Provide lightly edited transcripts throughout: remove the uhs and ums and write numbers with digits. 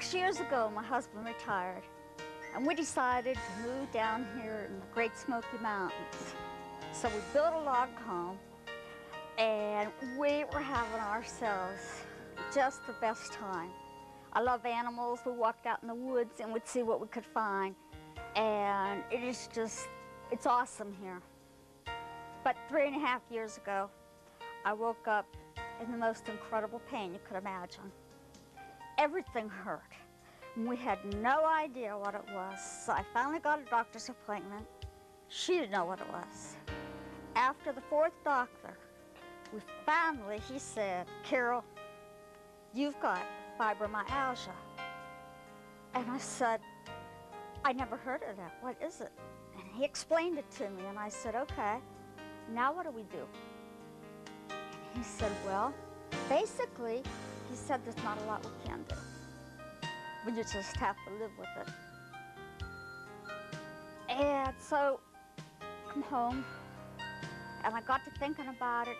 6 years ago, my husband retired, and we decided to move down here in the Great Smoky Mountains. So we built a log home, and we were having ourselves just the best time. I love animals. We walked out in the woods and we'd see what we could find, and it is just, it's awesome here. But 3.5 years ago, I woke up in the most incredible pain you could imagine. Everything hurt. And we had no idea what it was. So I finally got a doctor's appointment. She didn't know what it was. After the 4th doctor, he said, "Carol, you've got fibromyalgia." And I said, "I never heard of that. What is it?" And he explained it to me, and I said, "Okay, now what do we do?" And he said, "Well, basically," he said, "there's not a lot we can do. We just have to live with it." And so I come home, and I got to thinking about it,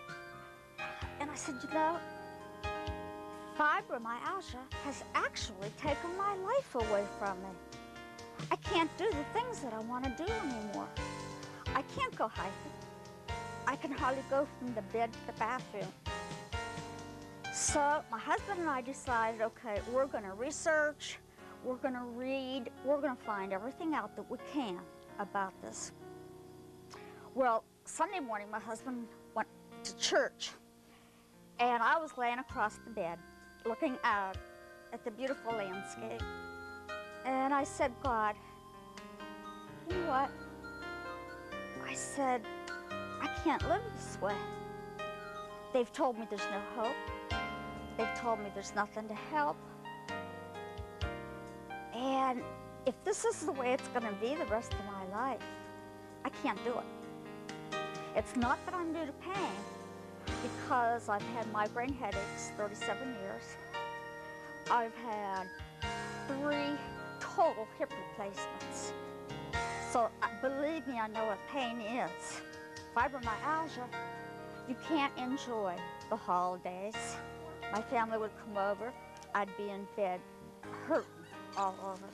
and I said, "You know, fibromyalgia has actually taken my life away from me. I can't do the things that I want to do anymore. I can't go hiking. I can hardly go from the bed to the bathroom." So my husband and I decided, okay, we're going to research, we're going to read, we're going to find everything out that we can about this. Well, Sunday morning, my husband went to church, and I was laying across the bed looking out at the beautiful landscape. And I said, "God, you know what?" I said, "I can't live this way. They've told me there's no hope. They've told me there's nothing to help. And if this is the way it's going to be the rest of my life, I can't do it." It's not that I'm new to pain, because I've had migraine headaches 37 years. I've had 3 total hip replacements. So believe me, I know what pain is. Fibromyalgia, you can't enjoy the holidays. My family would come over, I'd be in bed hurting all over.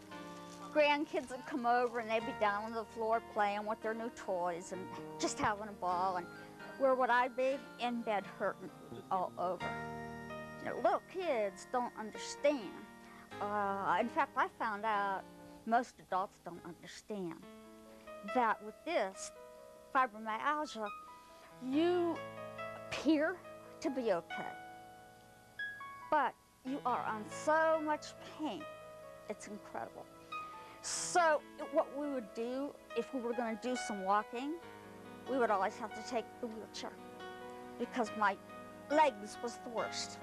Grandkids would come over and they'd be down on the floor playing with their new toys and just having a ball. And where would I be? In bed hurting all over. You know, little kids don't understand. In fact, I found out most adults don't understand that with this fibromyalgia, you appear to be okay, but you are on so much pain. It's incredible. So what we would do if we were going to do some walking, we would always have to take the wheelchair because my legs was the worst.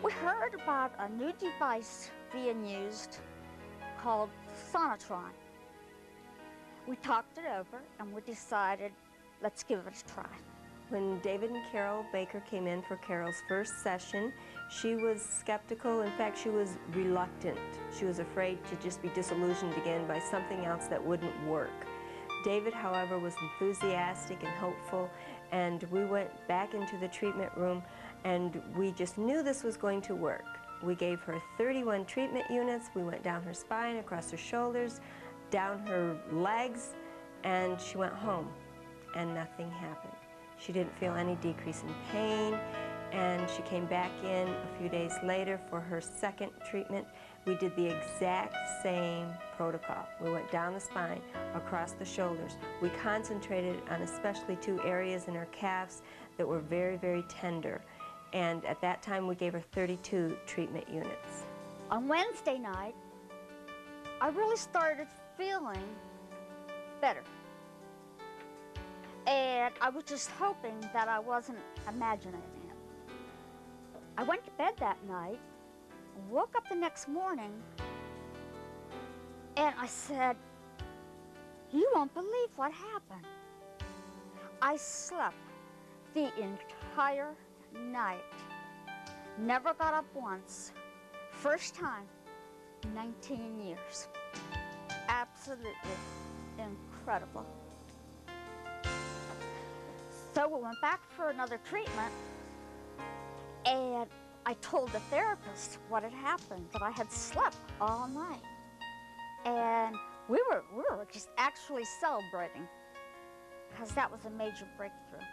We heard about a new device being used called Sonotron. We talked it over and we decided, let's give it a try. When David and Carol Baker came in for Carol's first session, she was skeptical. In fact, she was reluctant. She was afraid to just be disillusioned again by something else that wouldn't work. David, however, was enthusiastic and hopeful, and we went back into the treatment room, and we just knew this was going to work. We gave her 31 treatment units. We went down her spine, across her shoulders, down her legs, and she went home, and nothing happened. She didn't feel any decrease in pain, and she came back in a few days later for her second treatment. We did the exact same protocol. We went down the spine, across the shoulders. We concentrated on especially 2 areas in her calves that were very, very tender. And at that time, we gave her 32 treatment units. On Wednesday night, I really started feeling better. And I was just hoping that I wasn't imagining it. I went to bed that night, woke up the next morning, and I said, "You won't believe what happened." I slept the entire night, never got up once, first time in 19 years. Absolutely incredible. So we went back for another treatment, and I I told the therapist what had happened, that I had slept all night. And we were just actually celebrating, because that was a major breakthrough.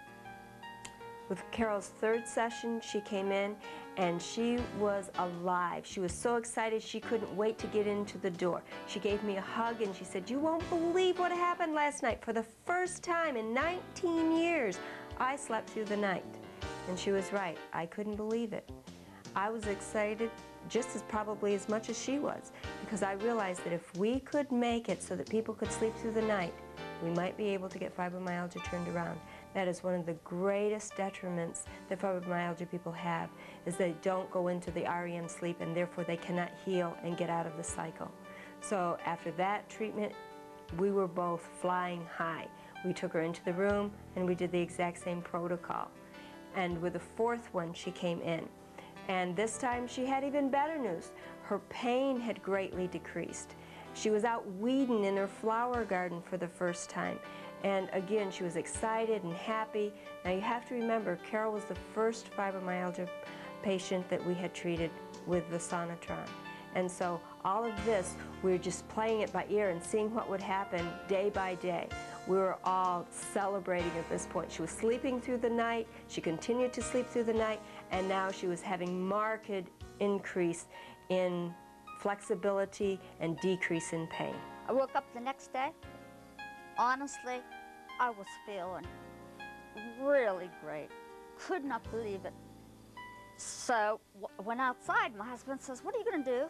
With Carol's third session, she came in and she was alive. She was so excited she couldn't wait to get into the door. She gave me a hug and she said, "You won't believe what happened last night. For the first time in 19 years, I slept through the night." And she was right. I couldn't believe it. I was excited just as probably as much as she was, because I realized that if we could make it so that people could sleep through the night, we might be able to get fibromyalgia turned around. That is one of the greatest detriments that fibromyalgia people have, is they don't go into the REM sleep and therefore they cannot heal and get out of the cycle. So after that treatment, we were both flying high. We took her into the room and we did the exact same protocol. And with the fourth one, she came in. And this time she had even better news. Her pain had greatly decreased. She was out weeding in her flower garden for the first time. And again, she was excited and happy. Now you have to remember, Carol was the first fibromyalgia patient that we had treated with the Sonotron. And so all of this, we were just playing it by ear and seeing what would happen day by day. We were all celebrating at this point. She was sleeping through the night, she continued to sleep through the night, and now she was having marked increase in flexibility and decrease in pain. I woke up the next day. Honestly, I was feeling really great. Could not believe it. So went outside. My husband says, "What are you going to do?"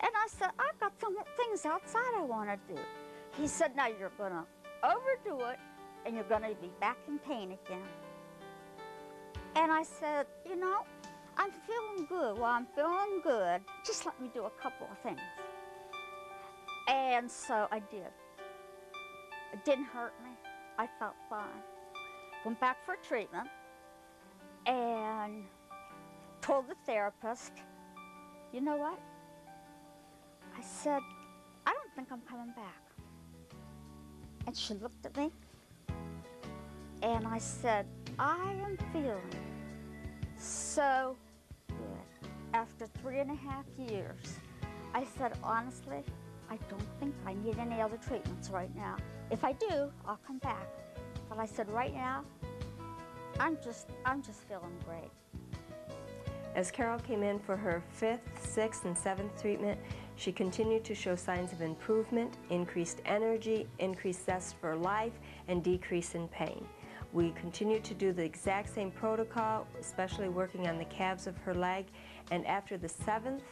And I said, "I've got some things outside I want to do." He said, "Now you're going to overdo it and you're going to be back in pain again." And I said, "You know, I'm feeling good. Well, I'm feeling good. Just let me do a couple of things." And so I did. It didn't hurt me. I felt fine. Went back for treatment and told the therapist, "You know what?" I said, "I don't think I'm coming back." And she looked at me and I said, "I am feeling so good." After 3.5 years, I said, "Honestly, I don't think I need any other treatments right now. If I do, I'll come back. But I said, right now, I'm just feeling great." As Carol came in for her 5th, 6th, and 7th treatment, she continued to show signs of improvement, increased energy, increased zest for life, and decrease in pain. We continued to do the exact same protocol, especially working on the calves of her leg, and after the 7th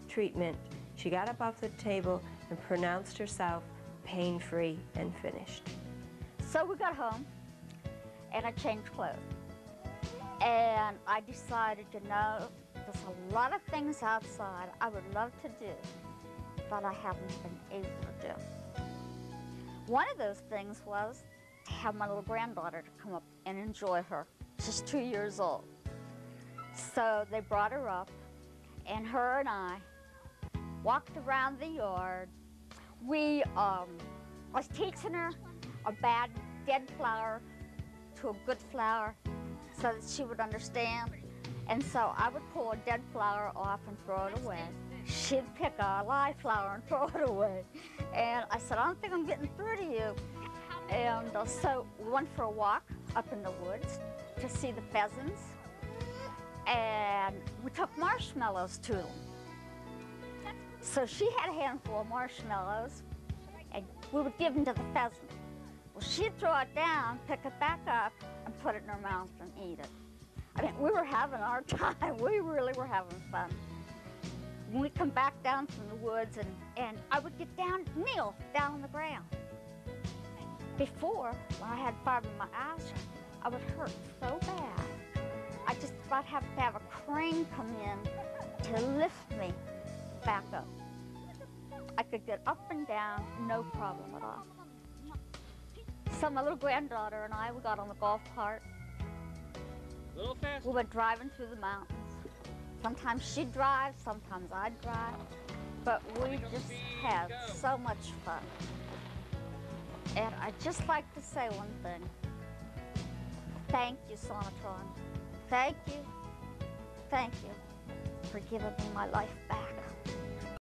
treatment, she got up off the table and pronounced herself pain-free and finished. So we got home, and I changed clothes. And I decided, you know, there's a lot of things outside I would love to do, but I haven't been able to do. One of those things was to have my little granddaughter to come up and enjoy her. She's 2 years old. So they brought her up, and her and I walked around the yard. I was teaching her a bad dead flower to a good flower so that she would understand. And so I would pull a dead flower off and throw it away. She'd pick a live flower and throw it away. And I said, "I don't think I'm getting through to you." And so we went for a walk up in the woods to see the pheasants. And we took marshmallows to them. So she had a handful of marshmallows, and we would give them to the pheasant. Well, she'd throw it down, pick it back up, and put it in her mouth and eat it. I mean, we were having our time. We really were having fun. When we come back down from the woods, and I would get down, kneel down on the ground. Before, when I had fibromyalgia, I would hurt so bad. I just about have to have a crane come in to lift me back up. I could get up and down, no problem at all. So my little granddaughter and I, we got on the golf cart. A little faster. We went driving through the mountains. Sometimes she'd drive, sometimes I'd drive. But we just had so much fun. And I'd just like to say one thing. Thank you, Sonotron. Thank you. thank you for giving me my life back.